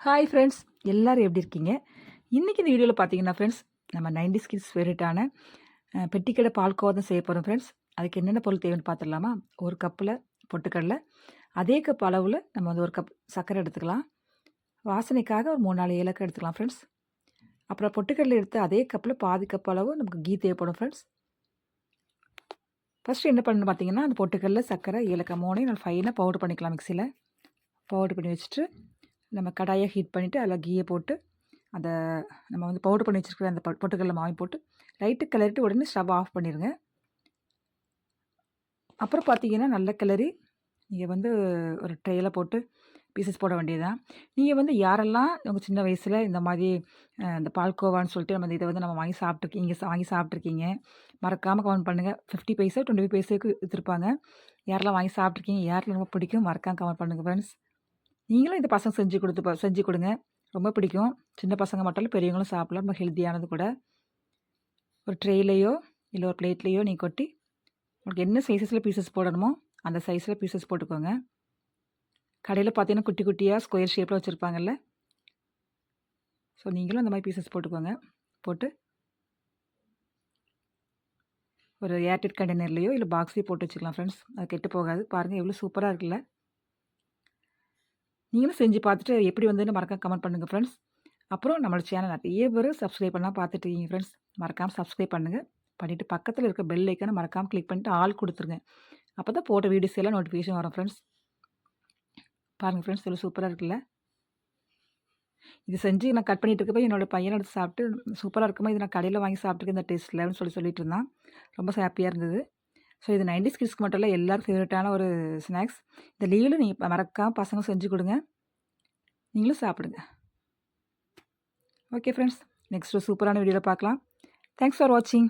Hi friends, எல்லாரும் எப்படி இருக்கீங்க? இன்றைக்கி இந்த வீடியோவில் பார்த்தீங்கன்னா ஃப்ரெண்ட்ஸ், நம்ம 90s கிட்ஸ் ஃபேவரட்டான பெட்டிக்கடை பால்கோவா தான் செய்ய போகிறோம் ஃப்ரெண்ட்ஸ். அதுக்கு என்னென்ன பொருள் தேவைன்னு பார்த்துடலாமா? ஒரு கப்பில் பொட்டுக்கடலை, அதே கப் அளவில் நம்ம வந்து ஒரு கப் சர்க்கரை எடுத்துக்கலாம். வாசனைக்காக ஒரு 3-4 ஏலக்காய் எடுத்துக்கலாம் ஃப்ரெண்ட்ஸ். அப்புறம் பொட்டுக்கடலை எடுத்து அதே கப்பில் பாதி கப் அளவு நமக்கு கீ தேவைப்படும் ஃப்ரெண்ட்ஸ். ஃபஸ்ட்டு என்ன பண்ணணும் பார்த்தீங்கன்னா, அந்த பொட்டுக்கடலை, சர்க்கரை, ஏலக்காய் 3யும் நல்லா ஃபைனாக பவுடர் பண்ணிக்கலாம் மிக்ஸியில். பவுடர் பண்ணி வச்சுட்டு நம்ம கடாயை ஹீட் பண்ணிவிட்டு அதில் கீயை போட்டு அந்த நம்ம வந்து பவுடர் பண்ணி வச்சுருக்கிற அந்த பொட்டுக்கடலை மாவையும் போட்டு லைட்டு கிளறிட்டு உடனே ஸ்டவ் ஆஃப் பண்ணிடுங்க. அப்புறம் பார்த்தீங்கன்னா நல்ல கிளறி நீங்கள் வந்து ஒரு ட்ரேயில் போட்டு பீசஸ் போட வேண்டியதுதான். நீங்கள் வந்து யாரெல்லாம் உங்கள் சின்ன வயசில் இந்த மாதிரி இந்த பால்கோவான்னு சொல்லிட்டு நம்ம இதை வந்து நம்ம வாங்கி சாப்பிட்ருக்கீங்க மறக்காமல் கமெண்ட் பண்ணுங்கள். 50 பைசா 25 பைசாவுக்கு விற்றுருப்பாங்க. யாரெல்லாம் வாங்கி சாப்பிட்ருக்கீங்க, யாரெல்லாம் ரொம்ப பிடிக்கும் மறக்காமல் கமெண்ட் பண்ணுங்கள் ஃப்ரெண்ட்ஸ். நீங்களும் இந்த பசங்க செஞ்சு கொடுங்க. ரொம்ப பிடிக்கும். சின்ன பசங்க மட்டும் இல்லை, பெரியவங்களும் சாப்பிடலாம். ரொம்ப ஹெல்த்தியானது கூட. ஒரு ட்ரேலையோ இல்லை ஒரு பிளேட்லேயோ நீங்கள் கொட்டி உங்களுக்கு என்ன சைஸஸில் பீசஸ் போடணுமோ அந்த சைஸில் பீசஸ் போட்டுக்கோங்க. கடையில் பார்த்தீங்கன்னா குட்டி குட்டியாக ஸ்கொயர் ஷேப்பில் வச்சுருப்பாங்கல்ல. ஸோ நீங்களும் அந்த மாதிரி பீசஸ் போட்டுக்கோங்க. போட்டு ஒரு ஏர்டைட் கண்டெய்னர்லேயோ இல்லை பாக்ஸ்லேயோ போட்டு வச்சுக்கலாம் ஃப்ரெண்ட்ஸ். அது கெட்டு போகாது. பாருங்கள் எவ்வளோ சூப்பராக இருக்குல்ல. நீங்களும் செஞ்சு பார்த்துட்டு எப்படி வந்துன்னு மறக்காம கமெண்ட் பண்ணுங்கள் ஃப்ரெண்ட்ஸ். அப்புறம் நம்மளோட சேனல் நிறைய பேர் சப்ஸ்கிரைப் பண்ணால் பார்த்துட்டு இருக்கீங்க ஃப்ரெண்ட்ஸ். மறக்காமல் சப்ஸ்கிரைப் பண்ணுங்கள். பண்ணிவிட்டு பக்கத்தில் இருக்க பெல் ஐக்கானை மறக்காமல் கிளிக் பண்ணிட்டு ஆல் கொடுத்துருங்க. அப்போ தான் போட்ட வீடியோஸ் எல்லாம் நோட்டிஃபிகேஷன் வரும் ஃப்ரெண்ட்ஸ். பாருங்கள் ஃப்ரெண்ட்ஸ் எவ்வளோ சூப்பராக இருக்குல்ல. இது செஞ்சு நான் கட் பண்ணிட்டு இருக்கப்போ என்னோடய பையனை எடுத்து சாப்பிட்டு சூப்பராக இருக்குமா, இது நான் கடையில் வாங்கி சாப்பிட்டுருக்கேன் இந்த டேஸ்ட்டில்னு சொல்லிட்டு இருந்தான். ரொம்ப ஹாப்பியாக இருந்தது. ஸோ இது 90s கிட்ஸ்க்கு மட்டும் இல்லை, எல்லாரும் ஃபேவரட்டான ஒரு ஸ்நாக்ஸ். இந்த லீவில் நீங்கள் மறக்காமல் பசங்க செஞ்சு கொடுங்க. நீங்களும் சாப்பிடுங்க. ஓகே ஃப்ரெண்ட்ஸ், நெக்ஸ்ட் ஒரு சூப்பரான வீடியோவில் பார்க்கலாம். தேங்க்ஸ் ஃபார் வாட்சிங்.